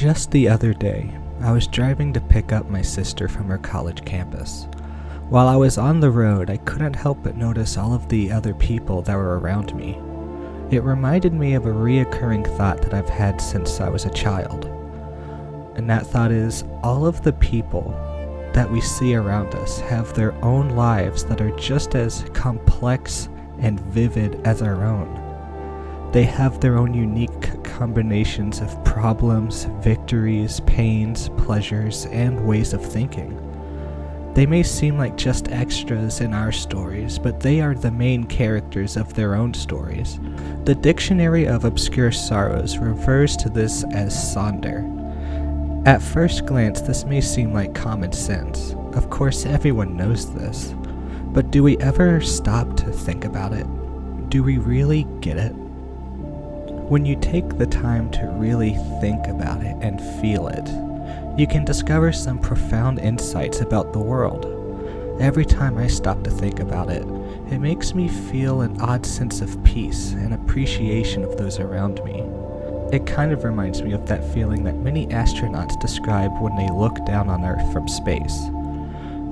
Just the other day, I was driving to pick up my sister from her college campus. While I was on the road, I couldn't help but notice all of the other people that were around me. It reminded me of a reoccurring thought that I've had since I was a child. And that thought is, all of the people that we see around us have their own lives that are just as complex and vivid as our own. They have their own unique combinations of problems, victories, pains, pleasures, and ways of thinking. They may seem like just extras in our stories, but they are the main characters of their own stories. The Dictionary of Obscure Sorrows refers to this as Sonder. At first glance, this may seem like common sense. Of course, everyone knows this. But do we ever stop to think about it? Do we really get it? When you take the time to really think about it and feel it, you can discover some profound insights about the world. Every time I stop to think about it, it makes me feel an odd sense of peace and appreciation of those around me. It kind of reminds me of that feeling that many astronauts describe when they look down on Earth from space.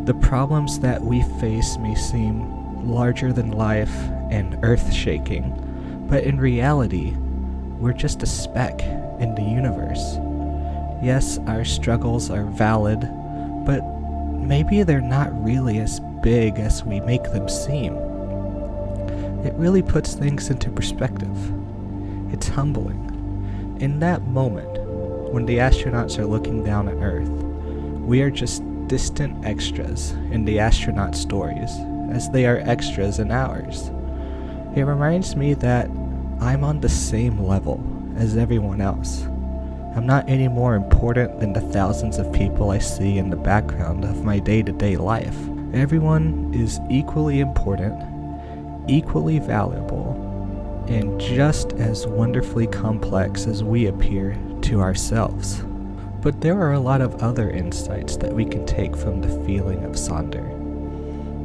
The problems that we face may seem larger than life and earth-shaking, but in reality, we're just a speck in the universe. Yes, our struggles are valid, but maybe they're not really as big as we make them seem. It really puts things into perspective. It's humbling. In that moment, when the astronauts are looking down at Earth, we are just distant extras in the astronaut stories, as they are extras in ours. It reminds me that I'm on the same level as everyone else. I'm not any more important than the thousands of people I see in the background of my day-to-day life. Everyone is equally important, equally valuable, and just as wonderfully complex as we appear to ourselves. But there are a lot of other insights that we can take from the feeling of Sonder.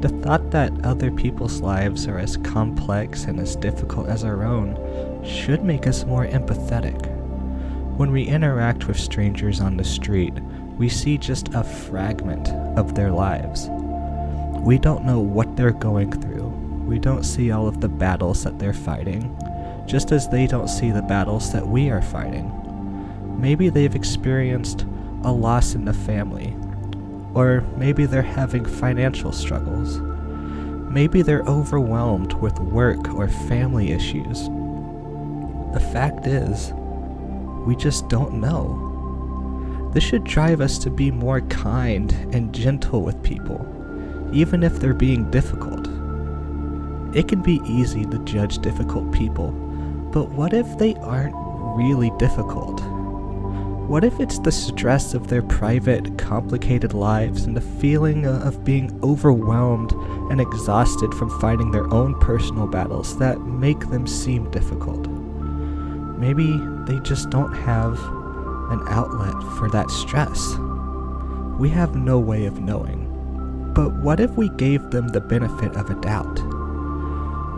The thought that other people's lives are as complex and as difficult as our own should make us more empathetic. When we interact with strangers on the street, we see just a fragment of their lives. We don't know what they're going through. We don't see all of the battles that they're fighting, just as they don't see the battles that we are fighting. Maybe they've experienced a loss in the family, or maybe they're having financial struggles. Maybe they're overwhelmed with work or family issues. The fact is, we just don't know. This should drive us to be more kind and gentle with people, even if they're being difficult. It can be easy to judge difficult people, but what if they aren't really difficult? What if it's the stress of their private, complicated lives and the feeling of being overwhelmed and exhausted from fighting their own personal battles that make them seem difficult? Maybe they just don't have an outlet for that stress. We have no way of knowing. But what if we gave them the benefit of a doubt?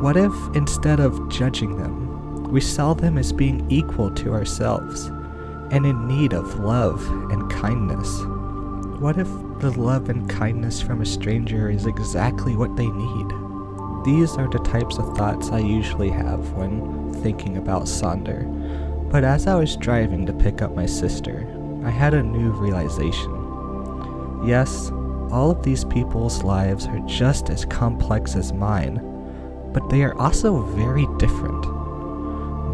What if, instead of judging them, we saw them as being equal to ourselves and in need of love and kindness? What if the love and kindness from a stranger is exactly what they need? These are the types of thoughts I usually have when thinking about Sonder. But as I was driving to pick up my sister, I had a new realization. Yes, all of these people's lives are just as complex as mine, but they are also very different.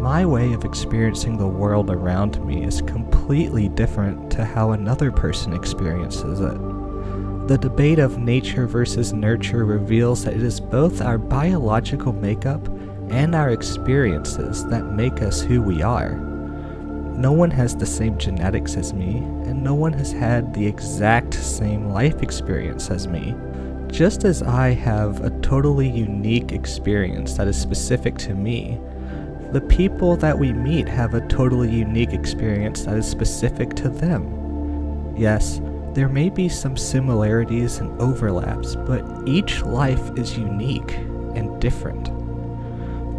My way of experiencing the world around me is completely different to how another person experiences it. The debate of nature versus nurture reveals that it is both our biological makeup and our experiences that make us who we are. No one has the same genetics as me, and no one has had the exact same life experience as me. Just as I have a totally unique experience that is specific to me, the people that we meet have a totally unique experience that is specific to them. Yes, there may be some similarities and overlaps, but each life is unique and different.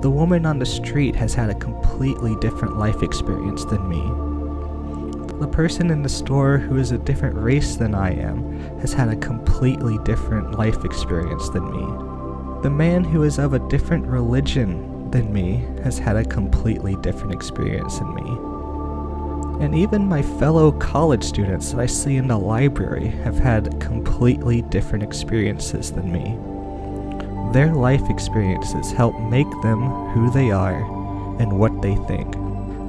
The woman on the street has had a completely different life experience than me. The person in the store who is a different race than I am has had a completely different life experience than me. The man who is of a different religion than me has had a completely different experience than me. And even my fellow college students that I see in the library have had completely different experiences than me. Their life experiences help make them who they are and what they think.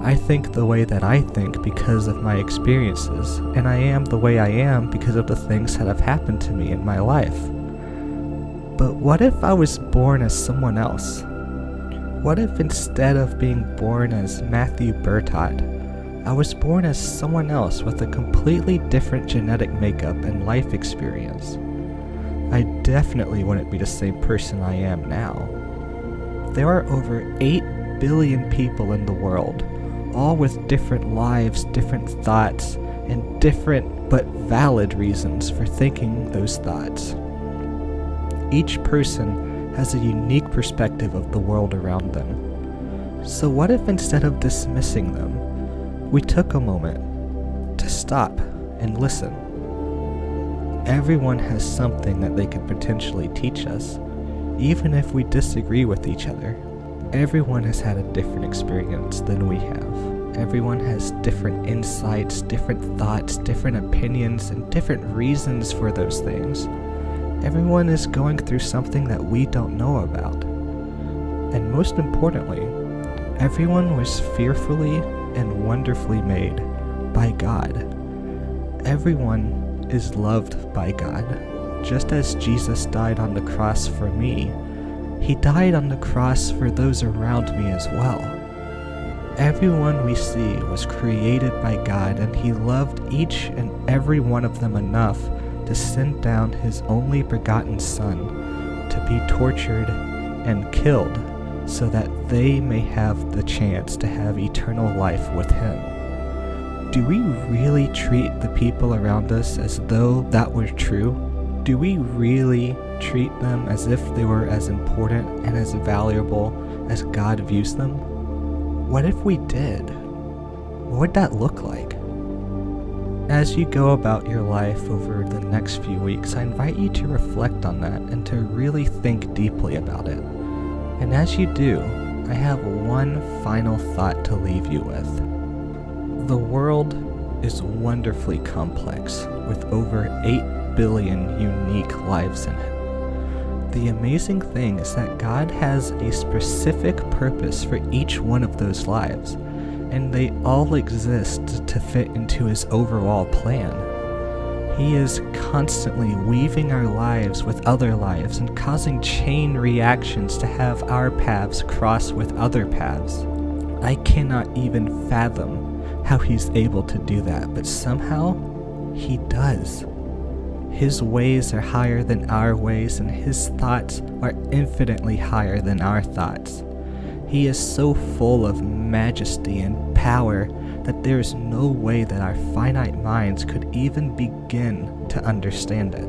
I think the way that I think because of my experiences, and I am the way I am because of the things that have happened to me in my life. But what if I was born as someone else? What if instead of being born as Matthew Bertot, I was born as someone else with a completely different genetic makeup and life experience? I definitely wouldn't be the same person I am now. There are over 8 billion people in the world, all with different lives, different thoughts, and different but valid reasons for thinking those thoughts. Each person has a unique perspective of the world around them. So what if instead of dismissing them, we took a moment to stop and listen? Everyone has something that they could potentially teach us, even if we disagree with each other. Everyone has had a different experience than we have. Everyone has different insights, different thoughts, different opinions, and different reasons for those things. Everyone is going through something that we don't know about. And most importantly, everyone was fearfully and wonderfully made by God. Everyone is loved by God. Just as Jesus died on the cross for me, He died on the cross for those around me as well. Everyone we see was created by God, and He loved each and every one of them enough to send down His only begotten Son to be tortured and killed so that they may have the chance to have eternal life with Him. Do we really treat the people around us as though that were true? Do we really treat them as if they were as important and as valuable as God views them? What if we did? What would that look like? As you go about your life over the next few weeks, I invite you to reflect on that and to really think deeply about it. And as you do, I have one final thought to leave you with. The world is wonderfully complex, with over 8 billion unique lives in it. The amazing thing is that God has a specific purpose for each one of those lives, and they all exist to fit into His overall plan. He is constantly weaving our lives with other lives and causing chain reactions to have our paths cross with other paths. I cannot even fathom how He's able to do that, but somehow He does. His ways are higher than our ways, and His thoughts are infinitely higher than our thoughts. He is so full of majesty and power that there is no way that our finite minds could even begin to understand it.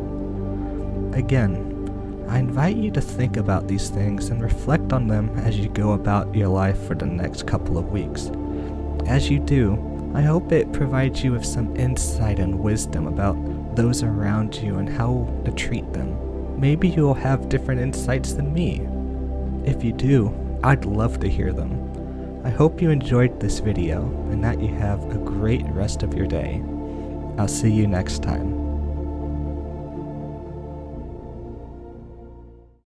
Again, I invite you to think about these things and reflect on them as you go about your life for the next couple of weeks. As you do, I hope it provides you with some insight and wisdom about those around you and how to treat them. Maybe you'll have different insights than me. If you do, I'd love to hear them. I hope you enjoyed this video and that you have a great rest of your day. I'll see you next time.